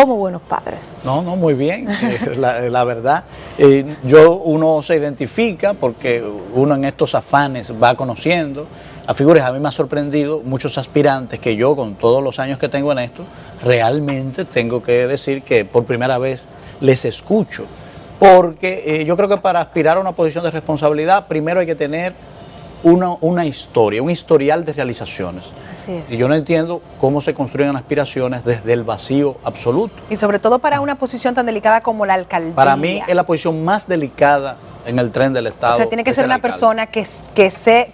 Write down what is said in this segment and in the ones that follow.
como buenos padres. No, muy bien, la verdad. Uno se identifica porque uno en estos afanes va conociendo a figuras. A mí me ha sorprendido muchos aspirantes que yo, con todos los años que tengo en esto, realmente tengo que decir que por primera vez les escucho. Porque yo creo que para aspirar a una posición de responsabilidad, primero hay que tener una historia, un historial de realizaciones. Así es. Y yo no entiendo cómo se construyen aspiraciones desde el vacío absoluto. Y sobre todo para una posición tan delicada como la alcaldía. Para mí es la posición más delicada en el tren del Estado. O sea, tiene que ser una persona que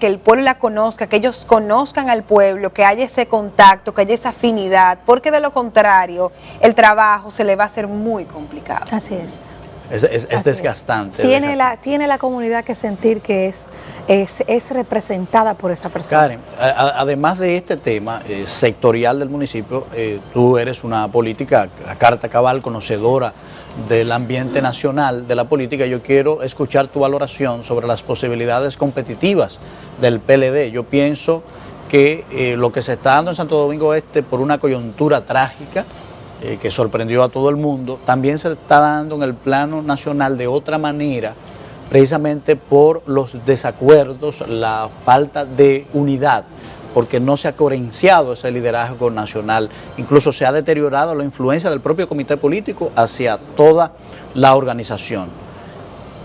el pueblo la conozca, que ellos conozcan al pueblo, que haya ese contacto, que haya esa afinidad, porque de lo contrario, el trabajo se le va a hacer muy complicado. Así es. Es desgastante. Tiene la comunidad que sentir que es representada por esa persona. Karen, además de este tema sectorial del municipio, tú eres una política a carta cabal, conocedora del ambiente nacional de la política. Yo quiero escuchar tu valoración sobre las posibilidades competitivas del PLD. Yo pienso que lo que se está dando en Santo Domingo Este por una coyuntura trágica, que sorprendió a todo el mundo, también se está dando en el plano nacional de otra manera, precisamente por los desacuerdos, la falta de unidad, porque no se ha coherenciado ese liderazgo nacional, incluso se ha deteriorado la influencia del propio comité político hacia toda la organización.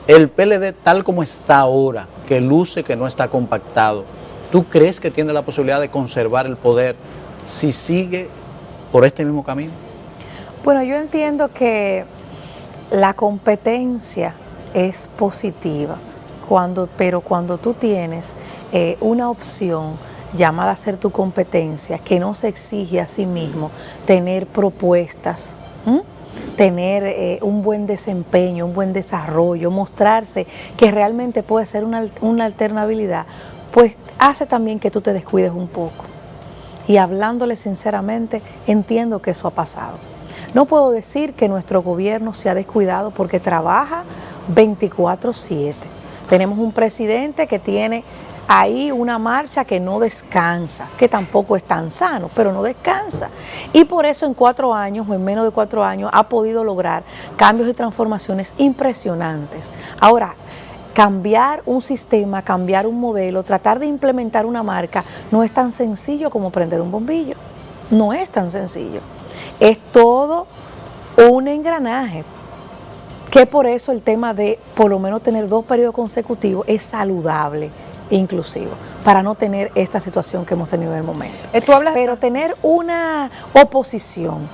El PLD tal como está ahora, que luce que no está compactado, ¿tú crees que tiene la posibilidad de conservar el poder si sigue por este mismo camino? Bueno, yo entiendo que la competencia es positiva, pero cuando tú tienes una opción llamada a ser tu competencia, que no se exige a sí mismo tener propuestas, tener un buen desempeño, un buen desarrollo, mostrarse que realmente puede ser una alternabilidad, pues hace también que tú te descuides un poco. Y hablándole sinceramente, entiendo que eso ha pasado. No puedo decir que nuestro gobierno se ha descuidado porque trabaja 24/7. Tenemos un presidente que tiene ahí una marcha que no descansa, que tampoco es tan sano, pero no descansa. Y por eso en 4 años o en menos de 4 años ha podido lograr cambios y transformaciones impresionantes. Ahora, cambiar un sistema, cambiar un modelo, tratar de implementar una marca no es tan sencillo como prender un bombillo. No es tan sencillo. Es todo un engranaje, que por eso el tema de por lo menos tener 2 periodos consecutivos es saludable e inclusivo, para no tener esta situación que hemos tenido en el momento. Pero tener una oposición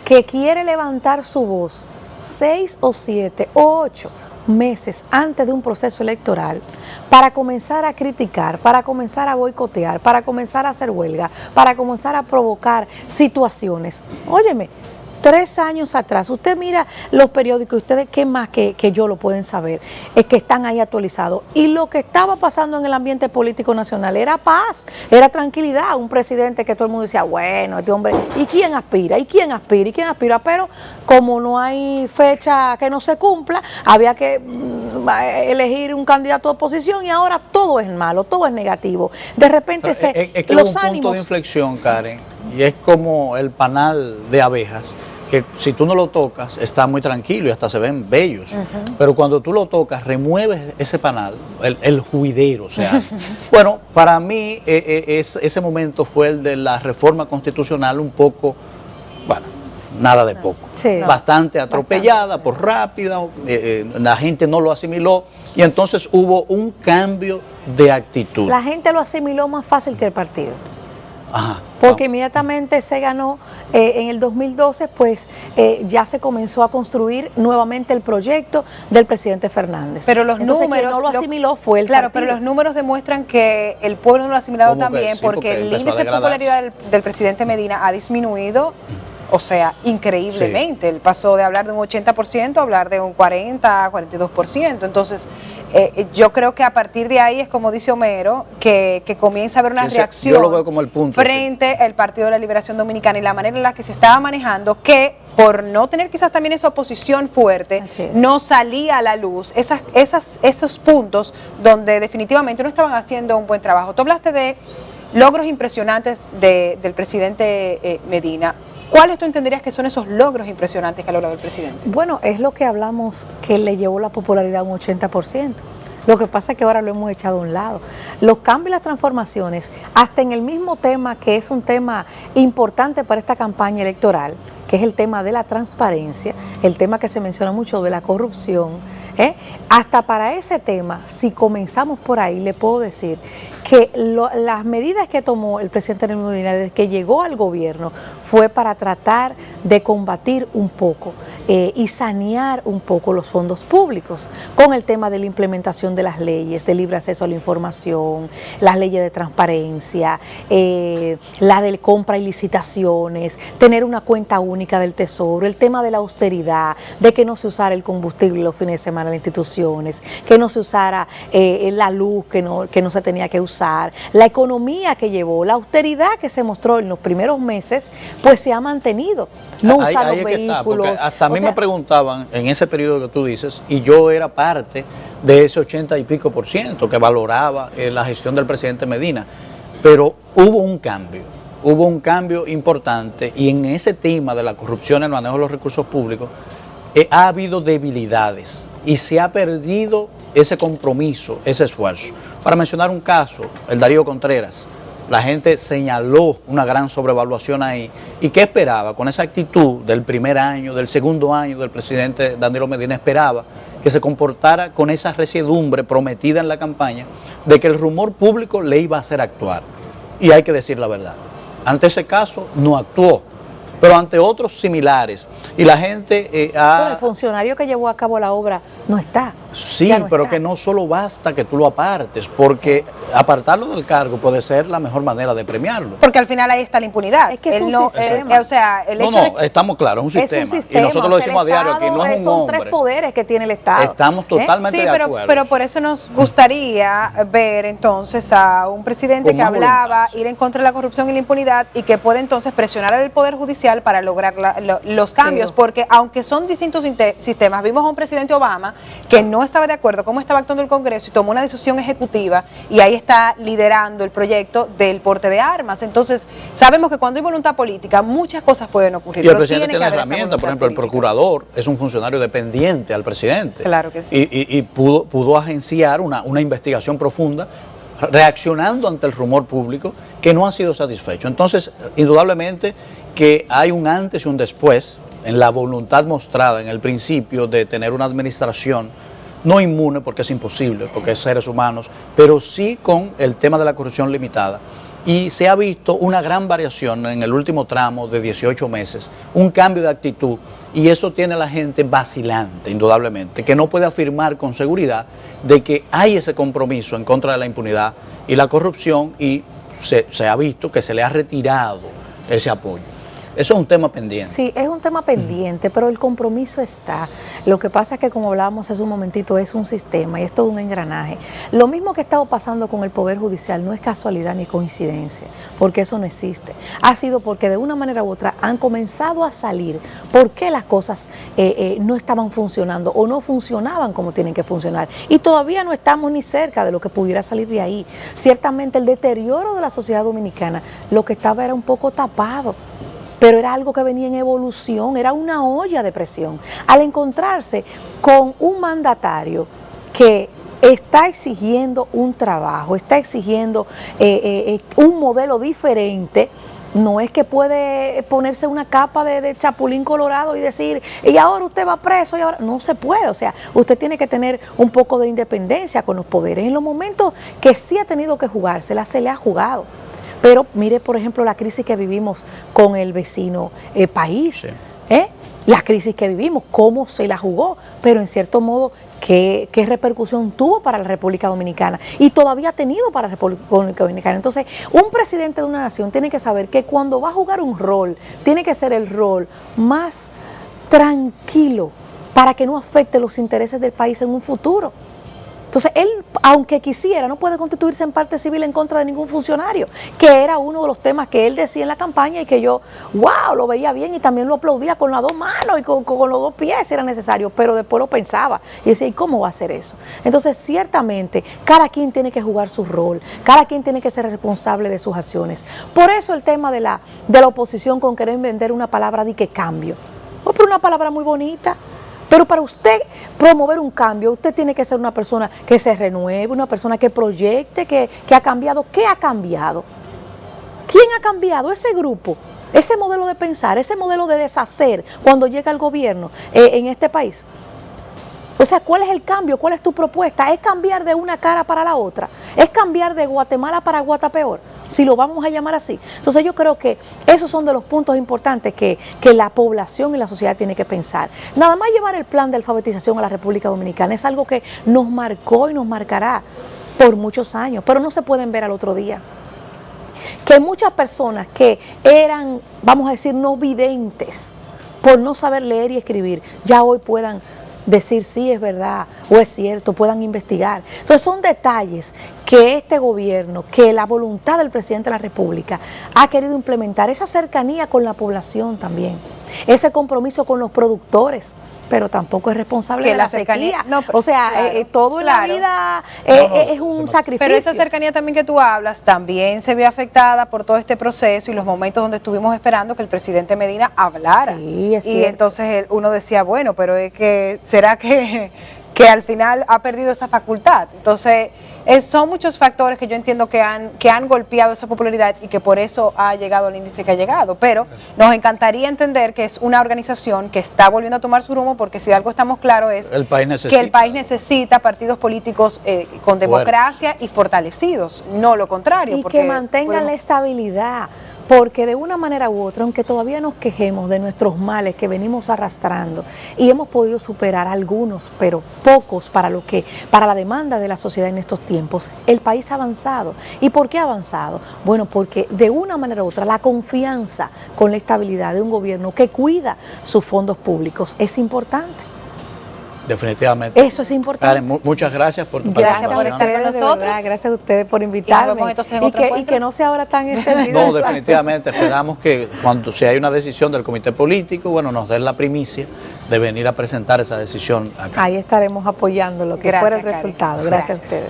que quiere levantar su voz 6 o 7 o 8 meses antes de un proceso electoral para comenzar a criticar, para comenzar a boicotear, para comenzar a hacer huelga, para comenzar a provocar situaciones. Óyeme, 3 años atrás, usted mira los periódicos, ustedes qué más que yo lo pueden saber, es que están ahí actualizados. Y lo que estaba pasando en el ambiente político nacional era paz, era tranquilidad. Un presidente que todo el mundo decía, bueno, este hombre, ¿y quién aspira? ¿Y quién aspira? ¿Y quién aspira? Pero como no hay fecha que no se cumpla, había que elegir un candidato de oposición y ahora todo es malo, todo es negativo. De repente es que los hubo un punto de inflexión, Karen, y es como el panal de abejas, que si tú no lo tocas está muy tranquilo y hasta se ven bellos, pero cuando tú lo tocas remueves ese panal, el juidero, o sea. Bueno, para mí ese momento fue el de la reforma constitucional un poco, bueno, nada de poco, sí, bastante atropellada, por rápida, la gente no lo asimiló y entonces hubo un cambio de actitud. La gente lo asimiló más fácil que el partido. Ajá, porque inmediatamente se ganó en el 2012, pues ya se comenzó a construir nuevamente el proyecto del presidente Fernández. Pero los Entonces, números, quien no lo asimiló fue el claro, partido. pero los números demuestran que el pueblo no lo ha asimilado también, sí, porque el índice de popularidad del presidente Medina ha disminuido, o sea, increíblemente. Sí. Él pasó de hablar de un 80% a hablar de un 40, 42%. Entonces, yo creo que a partir de ahí es como dice Homero, que comienza a haber una reacción yo lo veo como el punto, frente al Partido de la Liberación Dominicana y la manera en la que se estaba manejando, que por no tener quizás también esa oposición fuerte, no salía a la luz esos puntos donde definitivamente no estaban haciendo un buen trabajo. Tú hablaste de logros impresionantes del presidente Medina. ¿Cuáles tú entenderías que son esos logros impresionantes que ha logrado el presidente? Bueno, es lo que hablamos, que le llevó la popularidad a un 80%. Lo que pasa es que ahora lo hemos echado a un lado. Los cambios y las transformaciones, hasta en el mismo tema, que es un tema importante para esta campaña electoral, que es el tema de la transparencia, el tema que se menciona mucho de la corrupción, hasta para ese tema, si comenzamos por ahí, le puedo decir que las medidas que tomó el presidente Danilo Medina desde que llegó al gobierno fue para tratar de combatir un poco y sanear un poco los fondos públicos con el tema de la implementación de las leyes de libre acceso a la información, las leyes de transparencia, la de compra y licitaciones, tener una cuenta única del Tesoro, el tema de la austeridad, de que no se usara el combustible los fines de semana en las instituciones, que no se usara la luz que no se tenía que usar, la economía que llevó, la austeridad que se mostró en los primeros meses, pues se ha mantenido. No usar los vehículos. Hasta a mí me preguntaban en ese periodo que tú dices, y yo era parte de ese 80 y pico % que valoraba la gestión del presidente Medina, pero hubo un cambio importante, y en ese tema de la corrupción en el manejo de los recursos públicos ha habido debilidades y se ha perdido ese compromiso, ese esfuerzo. Para mencionar un caso, el Darío Contreras, la gente señaló una gran sobrevaluación ahí. ¿Y qué esperaba? Con esa actitud del primer año, del segundo año del presidente Danilo Medina, esperaba que se comportara con esa resiedumbre prometida en la campaña de que el rumor público le iba a hacer actuar. Y hay que decir la verdad. Ante ese caso no actuó, pero ante otros similares. Y la gente Bueno, el funcionario que llevó a cabo la obra no está. Sí, no pero está. Que no solo basta que tú lo apartes, porque apartarlo del cargo puede ser la mejor manera de premiarlo. Porque al final ahí está la impunidad. Es que es un sistema. O sea, el hecho estamos claros, es un sistema. Y nosotros lo decimos a diario, aquí no es un hombre. Son 3 poderes que tiene el Estado. Estamos totalmente de acuerdo. Pero por eso nos gustaría ver entonces a un presidente que hablaba, ir en contra de la corrupción y la impunidad, y que puede entonces presionar al Poder Judicial para lograr los cambios, porque aunque son distintos sistemas, vimos a un presidente Obama que no estaba de acuerdo cómo estaba actuando el Congreso y tomó una decisión ejecutiva, y ahí está liderando el proyecto del porte de armas. Entonces sabemos que cuando hay voluntad política muchas cosas pueden ocurrir. Y el presidente tiene herramientas, por ejemplo, el procurador es un funcionario dependiente al presidente. Claro que sí. Y pudo agenciar una investigación profunda, reaccionando ante el rumor público que no ha sido satisfecho. Entonces, indudablemente que hay un antes y un después en la voluntad mostrada en el principio de tener una administración no inmune, porque es imposible, porque es seres humanos, pero sí con el tema de la corrupción limitada. Y se ha visto una gran variación en el último tramo de 18 meses, un cambio de actitud, y eso tiene a la gente vacilante, indudablemente, que no puede afirmar con seguridad de que hay ese compromiso en contra de la impunidad y la corrupción, y se ha visto que se le ha retirado ese apoyo. Eso es un tema pendiente. Sí, es un tema pendiente, pero el compromiso está. Lo que pasa es que, como hablábamos hace un momentito, es un sistema y es todo un engranaje. Lo mismo que ha estado pasando con el Poder Judicial no es casualidad ni coincidencia, porque eso no existe. Ha sido porque de una manera u otra han comenzado a salir por qué las cosas no estaban funcionando o no funcionaban como tienen que funcionar. Y todavía no estamos ni cerca de lo que pudiera salir de ahí. Ciertamente el deterioro de la sociedad dominicana, lo que estaba era un poco tapado, pero era algo que venía en evolución, era una olla de presión. Al encontrarse con un mandatario que está exigiendo un trabajo, está exigiendo un modelo diferente, no es que puede ponerse una capa de chapulín colorado y decir, y ahora usted va preso, y ahora no se puede. O sea, usted tiene que tener un poco de independencia con los poderes. En los momentos que sí ha tenido que jugársela, se le ha jugado. Pero mire, por ejemplo, la crisis que vivimos con el vecino país, sí. La crisis que vivimos, cómo se la jugó, pero en cierto modo, ¿qué repercusión tuvo para la República Dominicana? Y todavía ha tenido para la República Dominicana. Entonces, un presidente de una nación tiene que saber que cuando va a jugar un rol, tiene que ser el rol más tranquilo para que no afecte los intereses del país en un futuro. Entonces, él, aunque quisiera, no puede constituirse en parte civil en contra de ningún funcionario, que era uno de los temas que él decía en la campaña y que yo, wow, lo veía bien y también lo aplaudía con las dos manos y con los dos pies si era necesario, pero después lo pensaba y decía, ¿y cómo va a hacer eso? Entonces, ciertamente, cada quien tiene que jugar su rol, cada quien tiene que ser responsable de sus acciones. Por eso el tema de la oposición con querer vender una palabra de que cambio. Oh, pero una palabra muy bonita. Pero para usted promover un cambio, usted tiene que ser una persona que se renueve, una persona que proyecte, que ha cambiado. ¿Qué ha cambiado? ¿Quién ha cambiado? Ese grupo, ese modelo de pensar, ese modelo de deshacer cuando llega al gobierno en este país. O sea, ¿cuál es el cambio? ¿Cuál es tu propuesta? ¿Es cambiar de una cara para la otra? ¿Es cambiar de Guatemala para Guatapeor? Si lo vamos a llamar así. Entonces yo creo que esos son de los puntos importantes que la población y la sociedad tiene que pensar. Nada más llevar el plan de alfabetización a la República Dominicana es algo que nos marcó y nos marcará por muchos años, pero no se pueden ver al otro día. Que muchas personas que eran, vamos a decir, no videntes, por no saber leer y escribir, ya hoy puedan decir sí es verdad o es cierto, puedan investigar. Entonces son detalles que este gobierno, que la voluntad del presidente de la República ha querido implementar, esa cercanía con la población también, ese compromiso con los productores, pero tampoco es responsable de la sequía. No, o sea, claro, todo en la vida es un sacrificio. Pero esa cercanía también que tú hablas también se ve afectada por todo este proceso y los momentos donde estuvimos esperando que el presidente Medina hablara. Sí, es cierto. Y entonces uno decía, bueno, pero es que ¿será que al final ha perdido esa facultad? Entonces, son muchos factores que yo entiendo que han golpeado esa popularidad y que por eso ha llegado al índice que ha llegado, pero nos encantaría entender que es una organización que está volviendo a tomar su rumbo, porque si de algo estamos claros es que el país necesita partidos políticos con democracia y fortalecidos, no lo contrario. Y que mantengan la estabilidad, porque de una manera u otra, aunque todavía nos quejemos de nuestros males que venimos arrastrando y hemos podido superar algunos, pero pocos para la demanda de la sociedad en estos tiempos, el país ha avanzado. ¿Y por qué ha avanzado? Bueno, porque de una manera u otra la confianza con la estabilidad de un gobierno que cuida sus fondos públicos es importante. Definitivamente. Eso es importante. Karen, muchas gracias por tu participación. Gracias por estar con nosotros. Gracias a ustedes por invitarme. Y que no sea ahora tan extendido. No, definitivamente. Esperamos que cuando si hay una decisión del comité político, bueno, nos den la primicia de venir a presentar esa decisión acá. Ahí estaremos apoyando lo que fuera el resultado. Gracias a ustedes.